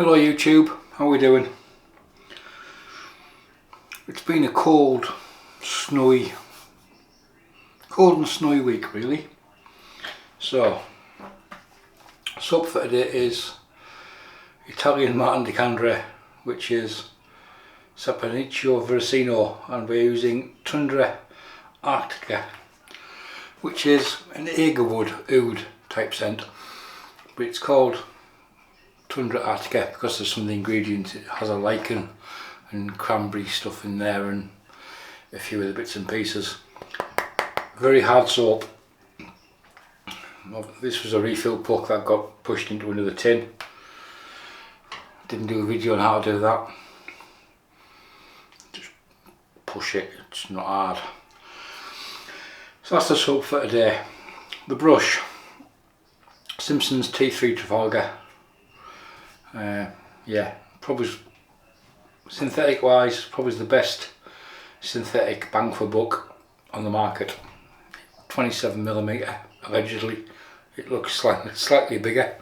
Hello YouTube, how are we doing? It's been a cold and snowy week really. So, soap for today is Italian Martin Tundra, which is Saponificio Varesino, and we're using Tundra Artica, which is an agarwood oud type scent, but it's called Tundra Artica because of some of the ingredients. It has a lichen and cranberry stuff in there and a few other bits and pieces. Very hard soap. This was a refill puck that got pushed into another tin. Didn't do a video on how to do that. Just push it, it's not hard. So that's the soap for today. The brush, Simpsons T3 Trafalgar. Yeah, probably synthetic wise, probably the best synthetic bang for buck on the market. 27mm allegedly. It looks slightly bigger.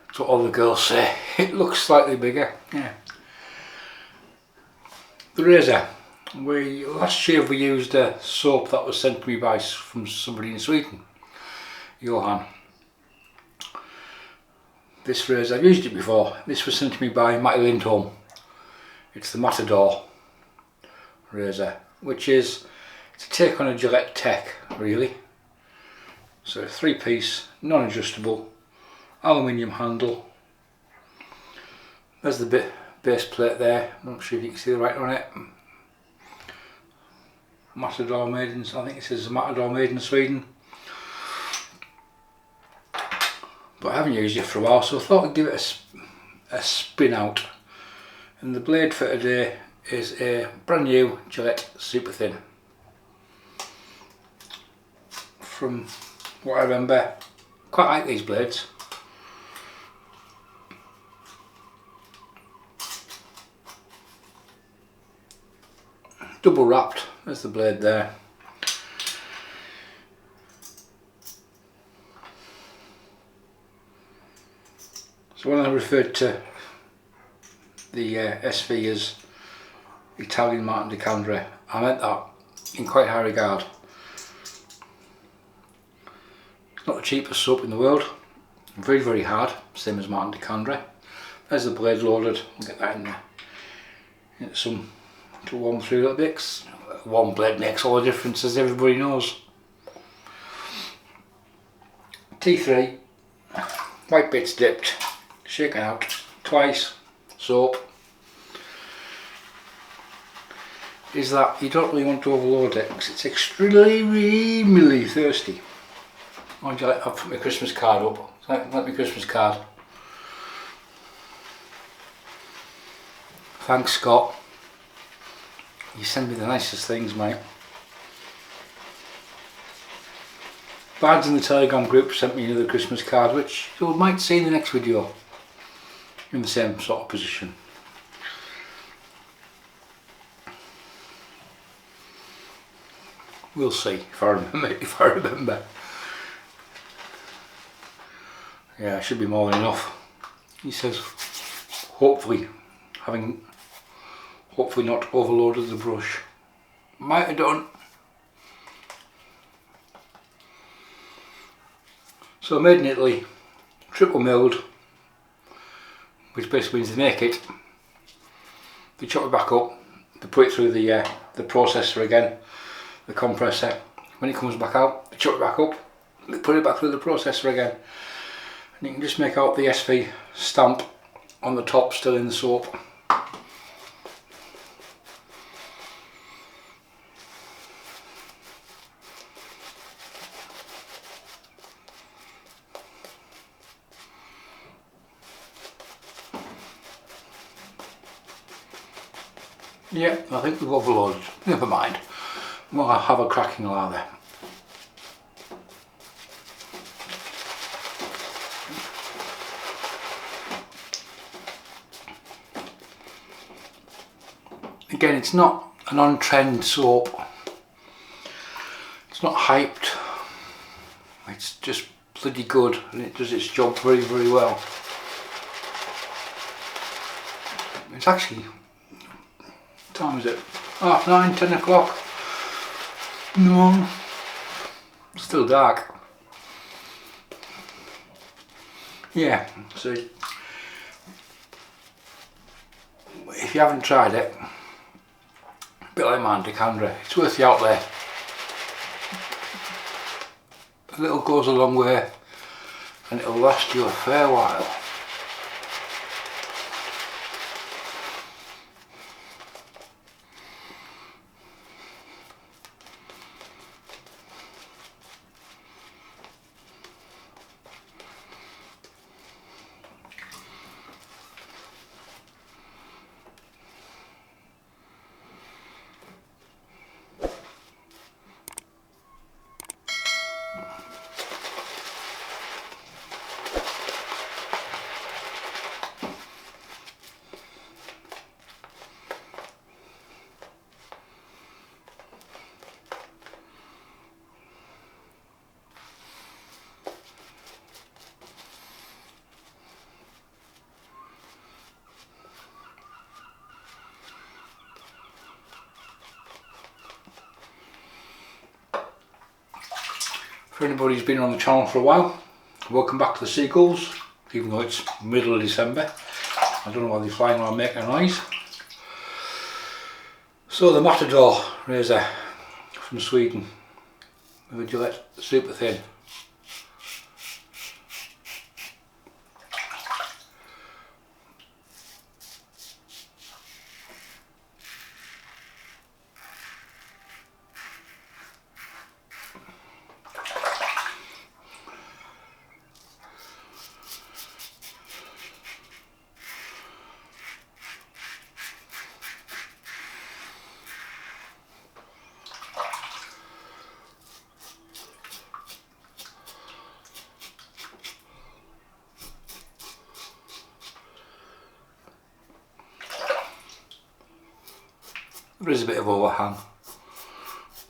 That's what all the girls say. It looks slightly bigger. Yeah. The razor. Last year we used a soap that was sent to me from somebody in Sweden, Johan. This razor, I've used it before. This was sent to me by Matty Lindholm. It's the Matador razor, which is a take on a Gillette Tech really. So 3-piece, non-adjustable, aluminium handle. There's the base plate there. I'm not sure if you can see the writing on it. Matador made in, I think it says Matador made in Sweden. But I haven't used it for a while, so I thought I'd give it a spin out. And the blade for today is a brand new Gillette Super Thin. From what I remember, quite like these blades. Double wrapped, there's the blade there. So when I referred to the SV as Italian Martin Tundra, I meant that in quite high regard. It's not the cheapest soap in the world, very very hard, same as Martin Tundra. There's the blade loaded, we'll get that in there. Get some to warm through a little bit. One blade makes all the difference, as everybody knows. T3, white bits dipped, shaken out twice, soap. Is that you don't really want to overload it because it's extremely thirsty. I've put my Christmas card up. Like my Christmas card. Thanks Scott. You send me the nicest things, mate. Bards in the Telegram group sent me another Christmas card, which you might see in the next video. In the same sort of position. We'll see if I remember. Yeah, it should be more than enough. He says, hopefully not overloaded the brush. Might have done. So made in Italy, triple milled, which basically means they make it, they chop it back up, they put it through the processor again, the compressor. When it comes back out, they chop it back up, they put it back through the processor again, and you can just make out the SV stamp on the top still in the soap. Yeah, I think we've overloaded. Never mind. We'll have a cracking lather. Again, it's not an on-trend soap. It's not hyped. It's just bloody good, and it does its job very, very well. It's actually, what time is it? 9:30, 10 o'clock in the morning. Still dark. Yeah, so if you haven't tried it, a bit like my Anticandra, it's worth the outlay. A little goes a long way, and it'll last you a fair while. For anybody who's been on the channel for a while, welcome back to the seagulls, even though it's middle of December. I don't know why they're flying around making a noise. So the Matador razor from Sweden with a Gillette super thin. There is a bit of overhang,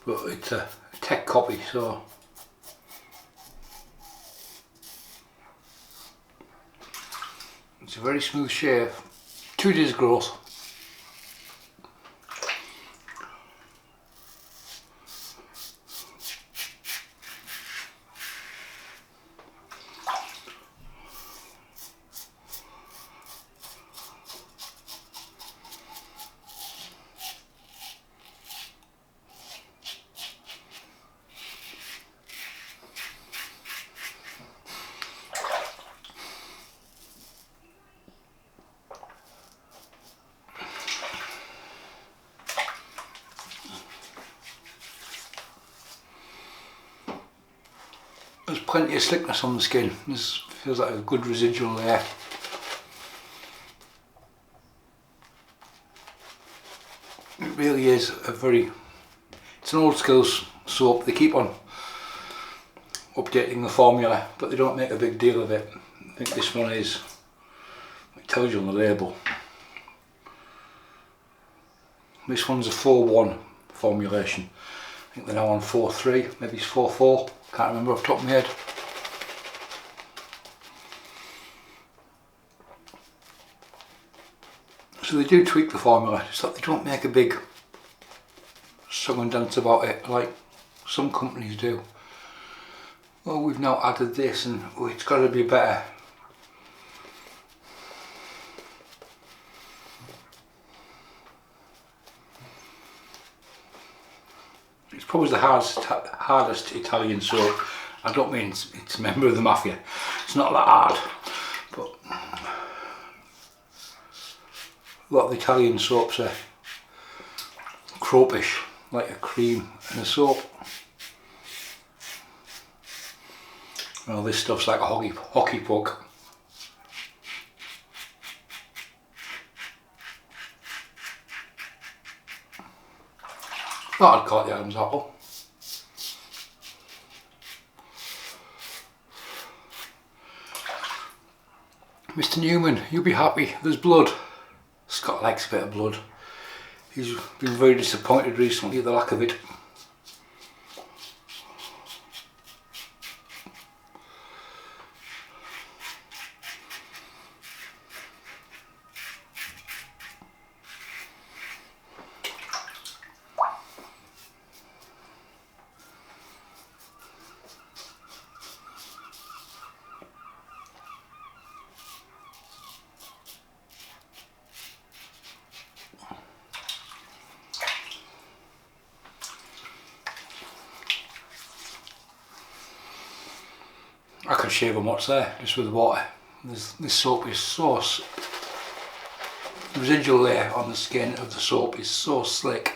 but it's a tech copy, so it's a very smooth shave. 2 days growth. There's plenty of slickness on the skin. This feels like a good residual there. It really is it's an old school soap. They keep on updating the formula, but they don't make a big deal of it. I think this one is, it tells you on the label. This one's a 4-1 formulation. I think they're now on 4-3, maybe it's 4-4. Can't remember off the top of my head. So they do tweak the formula, it's like they don't make a big song and dance about it like some companies do. Oh, we've now added this and oh, it's got to be better. It's probably the hardest Italian soap. I don't mean it's a member of the mafia. It's not that hard, but a lot of the Italian soaps are croapish, like a cream and a soap. Well, this stuff's like a hockey puck. Thought I'd caught the Adam's apple. Mr. Newman, you'll be happy, there's blood. Scott likes a bit of blood. He's been very disappointed recently at the lack of it. I could shave them what's there just with water. This soap is so, the residual layer on the skin of the soap is so slick.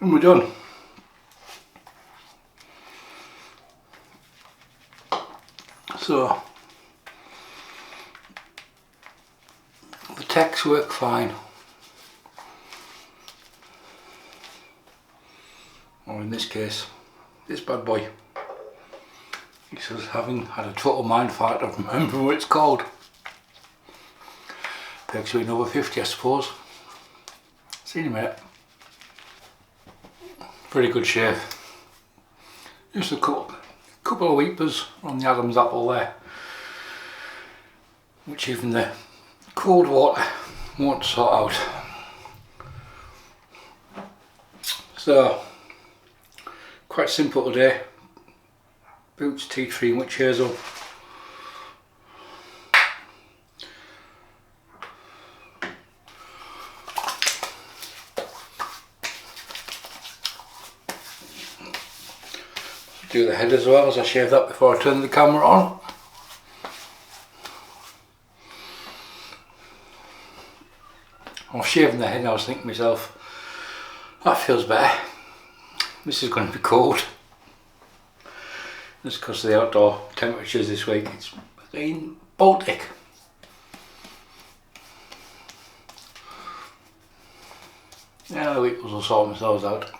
And we're done. So the techs work fine, or in this case this bad boy, he says, having had a total mind fart of remembering what it's called. Takes you another 50 I suppose. See you in a minute. Pretty good shave. Just a couple of weepers on the Adam's apple there, which even the cold water won't sort out. So, quite simple today. Boots, tea tree and witch hazel. Do the head as well, as I shave that before I turn the camera on. I was shaving the head and I was thinking to myself, that feels better. This is going to be cold. Just because of the outdoor temperatures this week. It's been Baltic. Yeah, the week will sort themselves out.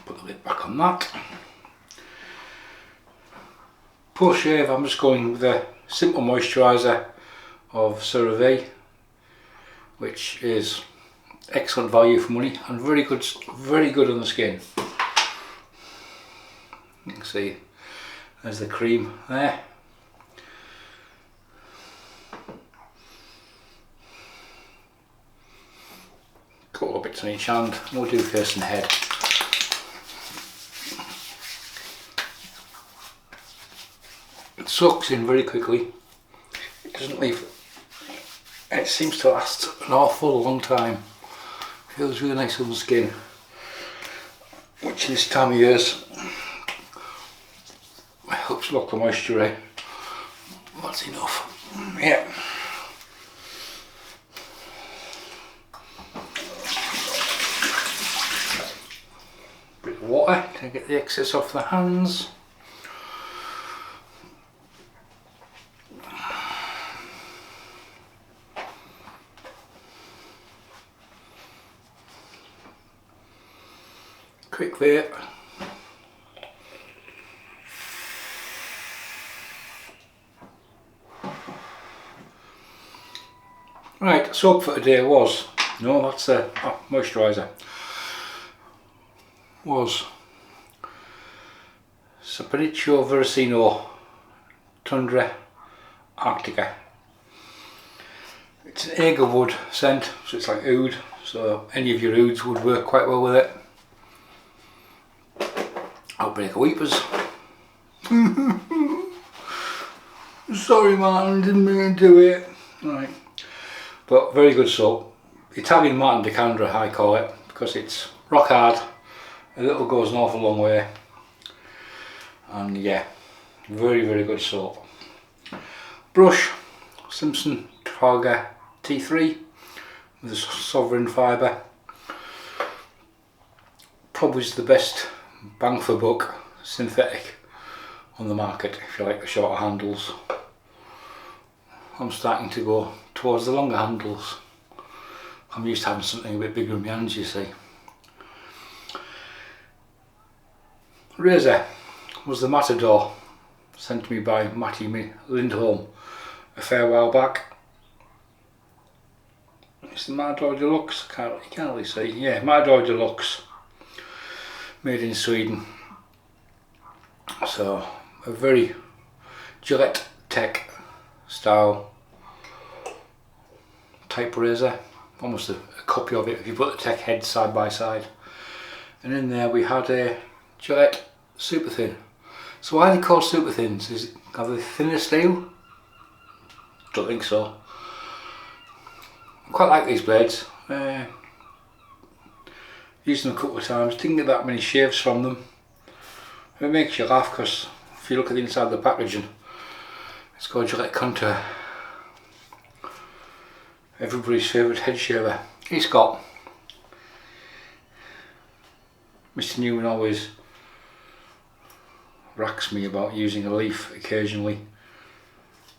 Put the lid back on that. Post shave, I'm just going with a simple moisturiser of CeraVe, which is excellent value for money and very good on the skin. You can see there's the cream there. Couple of bits on each hand, and we'll do face and head. It soaks in very quickly. It doesn't leave. It seems to last an awful long time. Feels really nice on the skin, which this time of year helps lock the moisture in. That's enough. Yeah. Bit of water to get the excess off the hands. quick vape. Right, soap for today was, no, that's a moisturiser, was Saponificio Varesino Tundra Artica. It's an Hazelwood scent, so it's like oud, so any of your ouds would work quite well with it. Outbreak of weepers. Sorry man, didn't mean to do it. Right. But very good soap. Italian Matador Deluxe I call it, because it's rock hard, a little goes an awful long way, and yeah, very good soap. Brush, Simpsons Trafalgar T3 with a sovereign fibre. Probably the best bang for buck synthetic on the market if you like the shorter handles. I'm starting to go towards the longer handles. I'm used to having something a bit bigger in my hands, you see. Razor was the Matador, sent to me by Matty Lindholm a fair while back. It's the Matador Deluxe, you can't really see. Yeah, Matador Deluxe, made in Sweden. So a very Gillette tech style type razor, almost a copy of it if you put the tech heads side by side. And in there we had a Gillette super thin. So why are they called super thins? Are they thinner steel? Don't think so. I quite like these blades. Used them a couple of times, didn't get that many shaves from them. It makes you laugh because if you look at the inside of the packaging, it's called Gillette Contour. Everybody's favourite head shaver. Hey Scott. Mr. Newman always racks me about using a leaf occasionally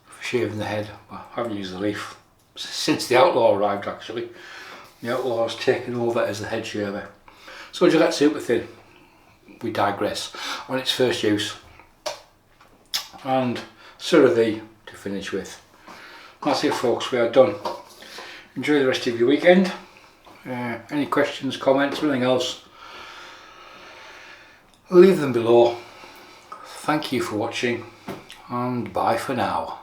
for shaving the head. Well, I haven't used the leaf since the Outlaw arrived actually. The Outlaw's taken over as the head shaver. So Gillette Super Thin, we digress, on its first use. And CeraVe to finish with. That's it folks, we are done. Enjoy the rest of your weekend. Any questions, comments, or anything else, leave them below. Thank you for watching, and bye for now.